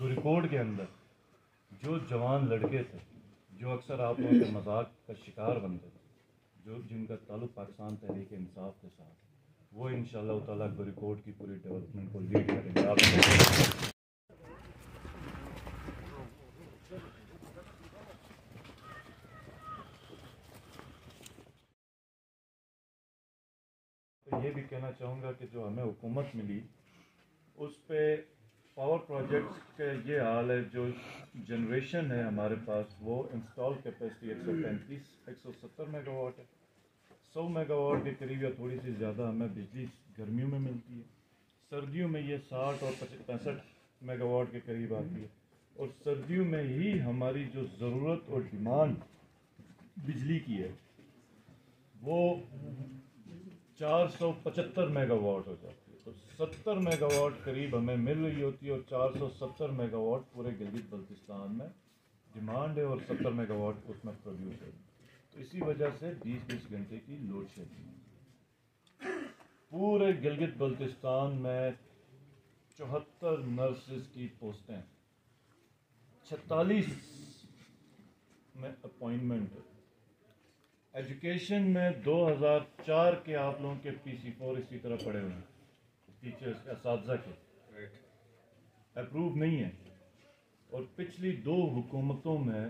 گوریکوٹ کے اندر جو جوان لڑکے تھے جو اکثر آپ لوگوں کے مذاق کا شکار بنتے تھے، جن کا تعلق پاکستان تحریک انصاف کے ساتھ، وہ انشاءاللہ تعالیٰ گوریکوٹ کی پوری ڈیولپمنٹ کو لیڈ کریں گے. یہ بھی کہنا چاہوں گا کہ جو ہمیں حکومت ملی اس پہ پاور پروجیکٹس کا یہ حال ہے، جو جنریشن ہے ہمارے پاس وہ انسٹال کیپیسٹی 170 میگا واٹ ہے. 100 میگا واٹ کے قریب یا تھوڑی سی زیادہ ہمیں بجلی گرمیوں میں ملتی ہے. سردیوں میں یہ 60 اور 65 میگا واٹ کے قریب آتی ہے. اور سردیوں میں ہی ہماری جو ضرورت اور ڈیمانڈ بجلی کی ہے وہ 475 میگا واٹ ہو جاتی ہے. تو 70 میگا واٹ قریب ہمیں مل رہی ہوتی ہے اور 470 میگا واٹ پورے گلگت بلتستان میں ڈیمانڈ ہے اور 70 میگا واٹ اس میں پروڈیوس ہے. تو اسی وجہ سے 20 گھنٹے کی لوڈ شیڈنگ. پورے گلگت بلتستان میں 74 نرسز کی پوسٹیں، 46 میں اپوائنٹمنٹ. ایجوکیشن میں 2004 کے آپ لوگوں کے PC4 اسی طرح پڑے ہوئے ہیں، ٹیچرز اساتذہ کے اپروو نہیں ہے. اور پچھلی 2 حکومتوں میں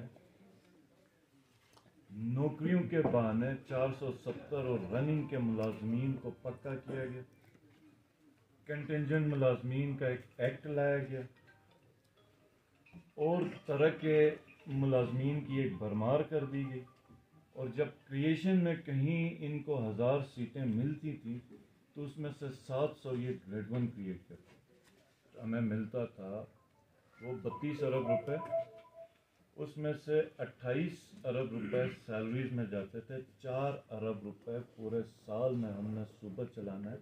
نوکریوں کے بہانے 470 اور رننگ کے ملازمین کو پکا کیا گیا. کنٹینجنٹ ملازمین کا ایک ایکٹ لایا گیا اور طرح کے ملازمین کی ایک بھرمار کر دی گئی. اور جب کریشن میں کہیں ان کو 1000 سیٹیں ملتی تھیں تو اس میں سے 700 یہ گریڈ 1 کریٹ کرتے. ہمیں ملتا تھا وہ 32 ارب روپے، اس میں سے 28 ارب روپے سیلریز میں جاتے تھے. 4 ارب روپے پورے سال میں ہم نے صوبہ چلانا ہے،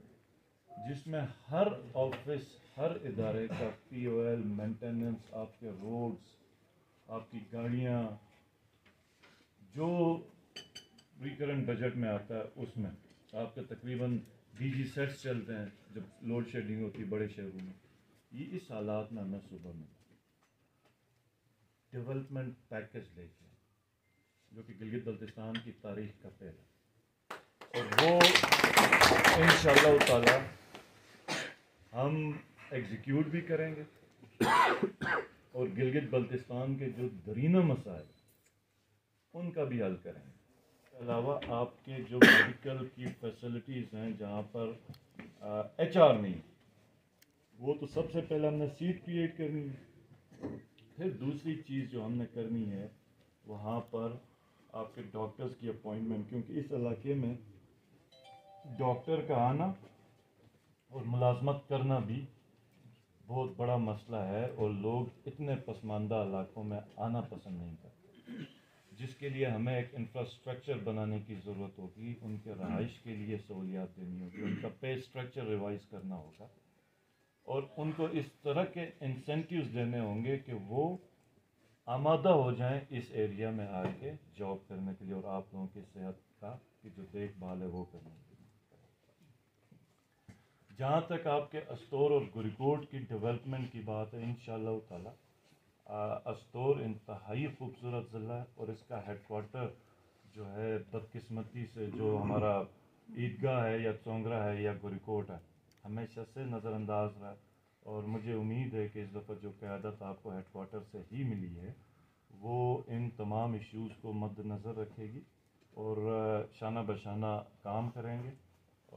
جس میں ہر آفس، ہر ادارے کا POL مینٹیننس، آپ کے روڈز، آپ کی گاڑیاں، جو ریکرنٹ بجٹ میں آتا ہے اس میں آپ کے تقریباً DG سیٹس چلتے ہیں جب لوڈ شیڈنگ ہوتی ہے بڑے شہروں میں. یہ اس حالات میں ہمیں صبح میں ڈیولپمنٹ پیکج لے کے جو کہ گلگت بلتستان کی تاریخ کا پہلا، اور وہ انشاءاللہ تعالی ہم ایگزیکیوٹ بھی کریں گے اور گلگت بلتستان کے جو درینہ مسائل ان کا بھی حل کریں گے. علاوہ آپ کے جو میڈیکل کی فیسلٹیز ہیں جہاں پر HR نہیں، وہ تو سب سے پہلے ہم نے سیٹ کریٹ کرنی ہے. پھر دوسری چیز جو ہم نے کرنی ہے وہاں پر آپ کے ڈاکٹرز کی اپوائنٹمنٹ، کیونکہ اس علاقے میں ڈاکٹر کا آنا اور ملازمت کرنا بھی بہت بڑا مسئلہ ہے اور لوگ اتنے پسماندہ علاقوں میں آنا پسند نہیں کرتے، جس کے لیے ہمیں ایک انفراسٹرکچر بنانے کی ضرورت ہوگی. ان کے رہائش کے لیے سہولیات دینی ہوگی، ان کا پے اسٹرکچر ریوائز کرنا ہوگا اور ان کو اس طرح کے انسینٹیوز دینے ہوں گے کہ وہ آمادہ ہو جائیں اس ایریا میں آ کے جاب کرنے کے لیے اور آپ لوگوں کی صحت کا کی جو دیکھ بھال ہے وہ کرنے کے لیے. جہاں تک آپ کے استور اور گوریکوٹ کی ڈیولپمنٹ کی بات ہے، انشاءاللہ تعالی استور انتہائی خوبصورت ضلع ہے اور اس کا ہیڈ کوارٹر جو ہے بدقسمتی سے جو ہمارا عیدگاہ ہے یا چونگرا ہے یا گوریکوٹ ہے ہمیشہ سے نظر انداز رہا ہے. اور مجھے امید ہے کہ اس دفعہ جو قیادت آپ کو ہیڈ کوارٹر سے ہی ملی ہے وہ ان تمام ایشوز کو مد نظر رکھے گی اور شانہ بشانہ کام کریں گے.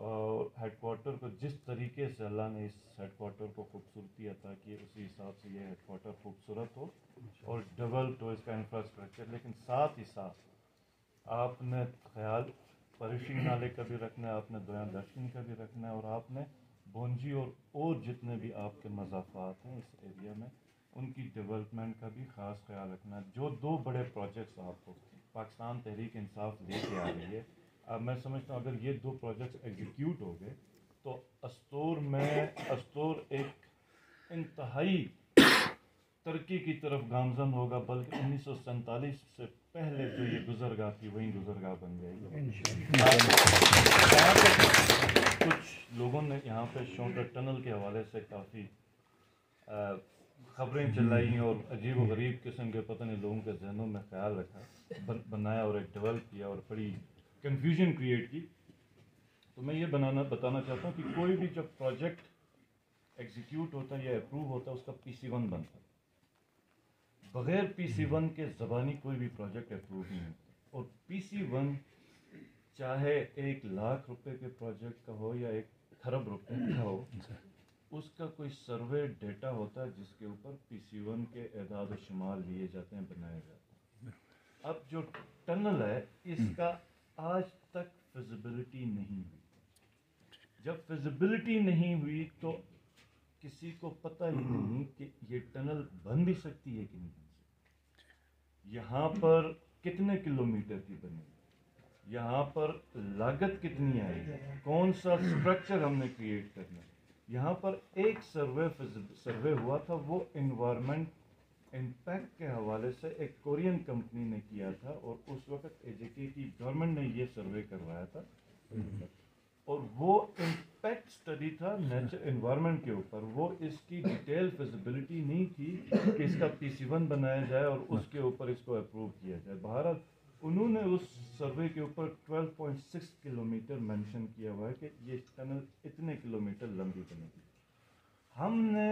اور ہیڈ کوارٹر کو جس طریقے سے اللہ نے اس ہیڈ کوارٹر کو خوبصورتی عطا کی ہے اسی حساب سے یہ ہیڈ کوارٹر خوبصورت ہو اور ڈیولپڈ ہو اس کا انفراسٹرکچر. لیکن ساتھ ہی ساتھ آپ نے خیال پریشنگ نالے کا بھی رکھنا ہے، آپ نے دویاں درشن کا بھی رکھنا ہے اور آپ نے بونجی اور جتنے بھی آپ کے مضافات ہیں اس ایریا میں ان کی ڈیولپمنٹ کا بھی خاص خیال رکھنا ہے. جو 2 بڑے پروجیکٹس آپ کو پاکستان تحریک انصاف لے کے آ رہی ہے، اب میں سمجھتا ہوں اگر یہ 2 پروجیکٹس ایگزیکیوٹ ہو گئے تو استور ایک انتہائی ترقی کی طرف گامزن ہوگا، بلکہ 1947 سے پہلے جو یہ گزرگاہ تھی وہیں گزرگاہ بن جائے گی. کچھ لوگوں نے یہاں پہ شونٹر ٹنل کے حوالے سے کافی خبریں چلائی اور عجیب و غریب قسم کے پتہ نہیں لوگوں کے ذہنوں میں خیال رکھا بنایا اور ایک ڈیولپ کیا اور بڑی کنفیوژن کریٹ کی. تو میں یہ بتانا چاہتا ہوں کہ کوئی بھی جب پروجیکٹ ایگزیکیوٹ ہوتا ہے یا اپروو ہوتا ہے اس کا PC1 بنتا ہے. بغیر PC1 کے زبانی کوئی بھی پروجیکٹ اپروو نہیں ہوتا. اور PC1 چاہے 1,00,000 روپے کے پروجیکٹ کا ہو یا 1 ارب روپے کا ہو, اس کا کوئی سروے ڈیٹا ہوتا ہے جس کے اوپر PC1 کے اعداد و شمار لیے جاتے ہیں, بنائے جاتے ہیں. اب جو ٹنل ہے اس کا آج تک فیزیبلٹی نہیں ہوئی. جب فیزیبلٹی نہیں ہوئی تو کسی کو پتہ ہی نہیں کہ یہ ٹنل بن بھی سکتی ہے کہ نہیں بن سکتی. یہاں پر کتنے کلومیٹر کی بنی, یہاں پر لاگت کتنی آئی, کون سا اسٹرکچر ہم نے کریٹ کرنا ہے. یہاں پر ایک سروے ہوا تھا, وہ انوائرمنٹ امپیکٹ کے حوالے سے ایک کورین کمپنی نے کیا تھا اور اس وقت AJK کی گورنمنٹ نے یہ سروے کروایا تھا. اور وہ امپیکٹ اسٹڈی تھا نیچر انوائرمنٹ کے اوپر. وہ اس کی ڈیٹیل فیزیبلٹی نہیں تھی کہ اس کا PC1 بنایا جائے اور اس کے اوپر اس کو اپروو کیا جائے. بہرحال انہوں نے اس سروے کے اوپر 12.6 کلومیٹر مینشن کیا ہوا ہے کہ یہ ٹنل اتنے کلومیٹر لمبی بنے گی. ہم نے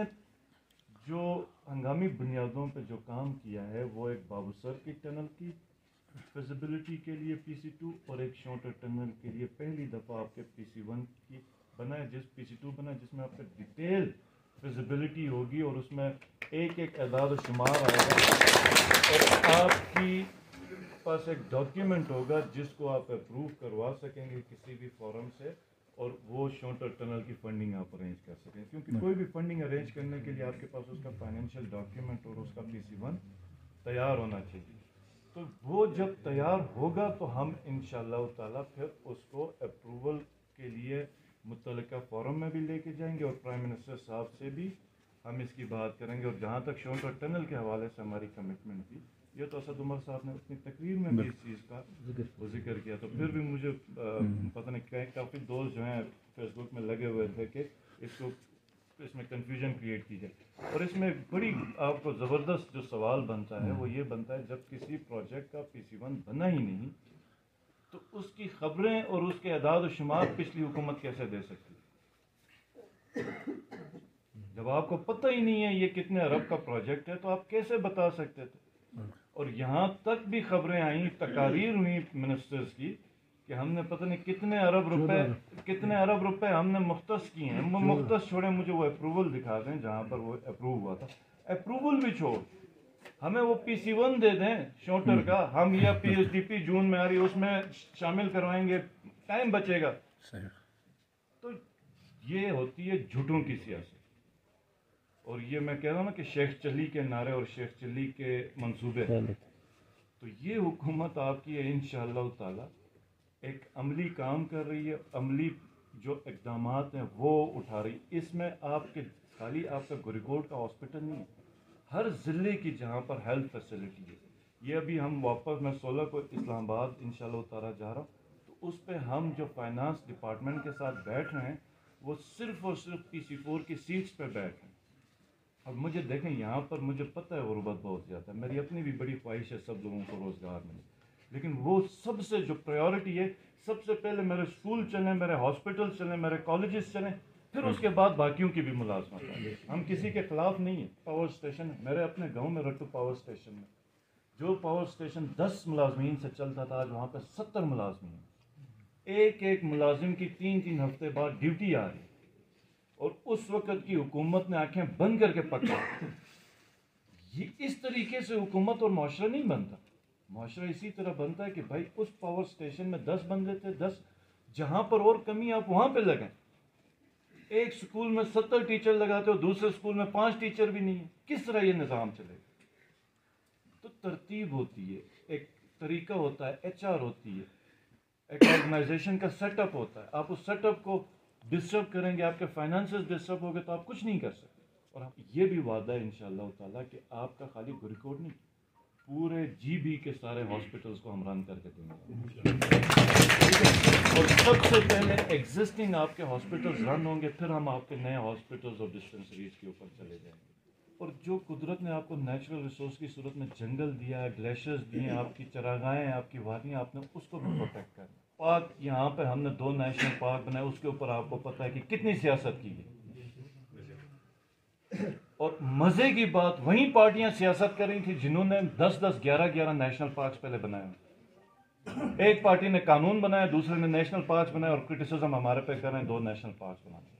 جو ہنگامی بنیادوں پہ جو کام کیا ہے وہ ایک بابوسر کی ٹنل کی فیزیبلٹی کے لیے PC2 اور ایک شونٹر ٹنل کے لیے پہلی دفعہ آپ کے PC1 کی بنائے, PC2 بنا جس میں آپ کا ڈیٹیل فیزیبلٹی ہوگی اور اس میں ایک ایک اعداد و شمار آئے گا اور آپ کی پاس ایک ڈاکیومنٹ ہوگا جس کو آپ اپروو کروا سکیں گے کسی بھی فورم سے, اور وہ شونٹر ٹنل کی فنڈنگ آپ ارینج کر سکیں. کیونکہ کوئی بھی فنڈنگ ارینج کرنے کے لیے آپ کے پاس اس کا فائنینشیل ڈاکیومنٹ اور اس کا PC1 تیار ہونا چاہیے. تو وہ جب تیار ہوگا تو ہم انشاءاللہ تعالیٰ پھر اس کو اپروول کے لیے متعلقہ فورم میں بھی لے کے جائیں گے اور پرائم منسٹر صاحب سے بھی ہم اس کی بات کریں گے. اور جہاں تک شونٹر ٹنل کے حوالے سے ہماری کمٹمنٹ تھی, یہ تو اسد عمر صاحب نے اپنی تقریر میں بھی اس چیز کا ذکر کیا. تو پھر بھی مجھے پتہ نہیں کافی دوست جو ہیں فیس بک میں لگے ہوئے تھے کہ اس میں کنفیوژن کریٹ کی جائے. اور اس میں بڑی آپ کو زبردست جو سوال بنتا ہے وہ یہ بنتا ہے, جب کسی پروجیکٹ کا PC1 بنا ہی نہیں تو اس کی خبریں اور اس کے اعداد و شمار پچھلی حکومت کیسے دے سکتی ہے؟ جب آپ کو پتہ ہی نہیں ہے یہ کتنے ارب کا پروجیکٹ ہے تو آپ کیسے بتا سکتے تھے؟ اور یہاں تک بھی خبریں آئیں, تقاریر ہوئی منسٹرز کی کہ ہم نے پتہ نہیں کتنے ارب روپے ہم نے مختص کیے ہیں. مختص چھوڑیں, مجھے وہ اپروول دکھا دیں جہاں پر وہ اپروو ہوا تھا. اپروول بھی چھوڑ, ہمیں وہ PC1 دے دیں شونٹر کا, ہم یا PSDP جون میں آ رہی اس میں شامل کروائیں گے, ٹائم بچے گا. تو یہ ہوتی ہے جھوٹوں کی سیاست. اور یہ میں کہہ رہا ہوں نا کہ شیخ چلی کے نعرے اور شیخ چلی کے منصوبے. تو یہ حکومت آپ کی انشاءاللہ تعالی ایک عملی کام کر رہی ہے, عملی جو اقدامات ہیں وہ اٹھا رہی. اس میں آپ کے خالی آپ کا گوریکوٹ کا ہاسپٹل نہیں, ہر ضلع کی جہاں پر ہیلتھ فیسلٹی ہے. یہ ابھی ہم واپس میں 16 کو اسلام آباد انشاءاللہ تعالی جا رہا ہوں, تو اس پہ ہم جو فائنانس ڈپارٹمنٹ کے ساتھ بیٹھ رہے ہیں وہ صرف اور صرف PC4 کی سیٹس پہ بیٹھ رہے ہیں. اب مجھے دیکھیں یہاں پر مجھے پتہ ہے غربت بہت زیادہ ہے, میری اپنی بھی بڑی خواہش ہے سب لوگوں کو روزگار ملے, لیکن وہ سب سے جو پریورٹی ہے, سب سے پہلے میرے اسکول چلیں, میرے ہاسپٹل چلیں, میرے کالجز چلیں, پھر اس کے بعد باقیوں کی بھی ملازمت ہے. ہم کسی کے خلاف نہیں ہیں. پاور اسٹیشن میرے اپنے گاؤں میں رٹو پاور اسٹیشن میں جو پاور اسٹیشن 10 ملازمین سے چلتا تھا آج وہاں پہ 70 ملازمین, ایک ملازم کی 3 ہفتے بعد ڈیوٹی آ رہی. اور اس وقت کی حکومت نے آنکھیں بند کر کے پکڑا. یہ اس طریقے سے حکومت اور معاشرہ نہیں بنتا. معاشرہ اسی طرح بنتا ہے کہ بھائی اس پاور اسٹیشن میں 10 بندے تھے, 10 جہاں پر اور کمی آپ وہاں پہ لگیں. ایک سکول میں 70 ٹیچر لگاتے ہو, دوسرے سکول میں 5 ٹیچر بھی نہیں ہیں, کس طرح یہ نظام چلے گا؟ تو ترتیب ہوتی ہے, ایک طریقہ ہوتا ہے, HR ہوتی ہے, ایک آرگنائزیشن کا سیٹ اپ ہوتا ہے. آپ اس سیٹ اپ کو ڈسٹرب کریں گے, آپ کے فائنانسز ڈسٹرب ہو گئے تو آپ کچھ نہیں کر سکتے. اور یہ بھی وعدہ ہے انشاءاللہ تعالیٰ کہ آپ کا خالی گوریکوٹ نہیں, پورے GB کے سارے ہاسپٹلس کو ہم رن کر کے دیں گے. اور سب سے پہلے ایگزسٹنگ آپ کے ہاسپٹلس رن ہوں گے, پھر ہم آپ کے نئے ہاسپٹلس اور ڈسپنسریز کے اوپر چلے جائیں گے. اور جو قدرت نے آپ کو نیچرل ریسورس کی صورت میں جنگل دیا ہے، گلیشیئرز دیے ہیں، آپ کی چراگاہیں ہیں، آپ کی وادیاں، آپ نے اس کو بھی پروٹیکٹ کرنا. پاک یہاں پہ ہم نے 2 نیشنل پارک بنائے، اس کے اوپر آپ کو پتہ ہے کہ کتنی سیاست کی گئی. اور مزے کی بات وہیں پارٹیاں سیاست کر رہی تھیں جنہوں نے 10-10 11-11 نیشنل پارکس پہلے بنائے ہیں. ایک پارٹی نے قانون بنایا، دوسرے نے نیشنل پارکس بنائے، اور کرٹیسزم ہمارے پہ کر رہے ہیں 2 نیشنل پارکس بنانے.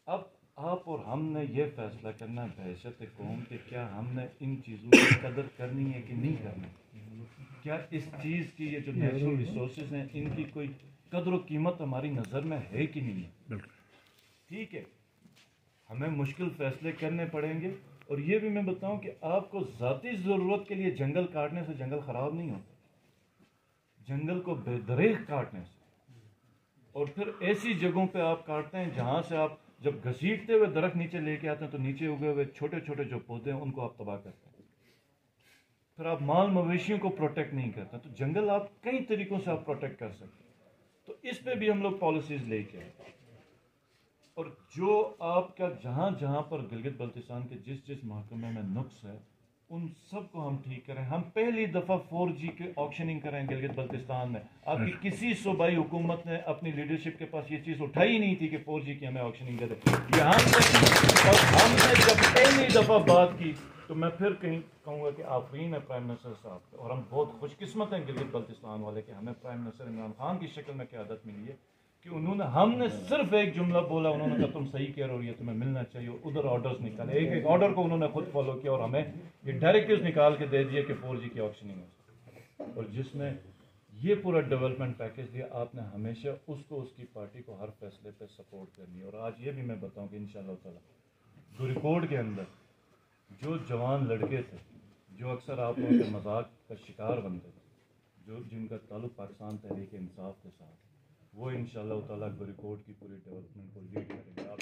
اب آپ اور ہم نے یہ فیصلہ کرنا ہے بحیثیت قوم کہ کیا ہم نے ان چیزوں کی قدر کرنی ہے کہ نہیں کرنی. کیا اس چیز کی یہ جو نیچرل ریسورسز ہیں ان کی کوئی قدر و قیمت ہماری نظر میں ہے کہ نہیں ہے. ٹھیک ہے، ہمیں مشکل فیصلے کرنے پڑیں گے. اور یہ بھی میں بتاؤں کہ آپ کو ذاتی ضرورت کے لیے جنگل کاٹنے سے جنگل خراب نہیں ہوتا. جنگل کو بے دریغ کاٹنے سے، اور پھر ایسی جگہوں پہ آپ کاٹتے ہیں جہاں سے آپ جب گھسیٹتے ہوئے درخت نیچے لے کے آتے ہیں تو نیچے اگے ہوئے چھوٹے چھوٹے جو پودے ہیں ان کو آپ تباہ کرتے ہیں. پھر آپ مال مویشیوں کو پروٹیکٹ نہیں کرتے. تو جنگل آپ کئی طریقوں سے آپ پروٹیکٹ کر سکتے ہیں. تو اس پہ بھی ہم لوگ پالیسیز لے کے آئے. اور جو آپ کا جہاں جہاں پر گلگت بلتستان کے جس جس محکمے میں نقص ہے ان سب کو ہم ٹھیک کریں. ہم پہلی دفعہ 4G کی آکشننگ کریں گلگت بلتستان میں. آپ کی کسی صوبائی حکومت نے اپنی لیڈرشپ کے پاس یہ چیز اٹھائی نہیں تھی کہ 4G کی ہمیں آکشننگ کرے. یہاں سے اور ہم نے جب پہلی دفعہ بات کی تو میں پھر کہیں کہوں گا کہ آفرین ہے پرائم منسٹر صاحب. اور ہم بہت خوش قسمت ہیں گلگت بلتستان والے کہ ہمیں پرائم منسٹر عمران خان کی شکل میں قیادت ملی ہے کہ انہوں نے ہم نے صرف ایک جملہ بولا، انہوں نے کہا تم صحیح کہہ رہے ہو، یہ تمہیں ملنا چاہیے. ادھر آرڈرز نکالے، ایک ایک آرڈر کو انہوں نے خود فالو کیا اور ہمیں یہ ڈائریکٹیوز نکال کے دے دیے کہ 4G کی آکشننگ ہے. اور جس میں یہ پورا ڈیولپمنٹ پیکیج دیا آپ نے ہمیشہ اس کو اس کی پارٹی کو ہر فیصلے پہ سپورٹ کرنی ہے. اور آج یہ بھی میں بتاؤں کہ انشاءاللہ تعالی گوریکوڈ کے اندر جو جوان لڑکے تھے جو اکثر آپ لوگوں کے مذاق کا شکار بنتے تھے، جن کا تعلق پاکستان تحریک انصاف کے ساتھ، وہ انشاءاللہ تعالی گوریکوڈ کی پوری ڈیولپمنٹ کو لیڈ کریں گے. آپ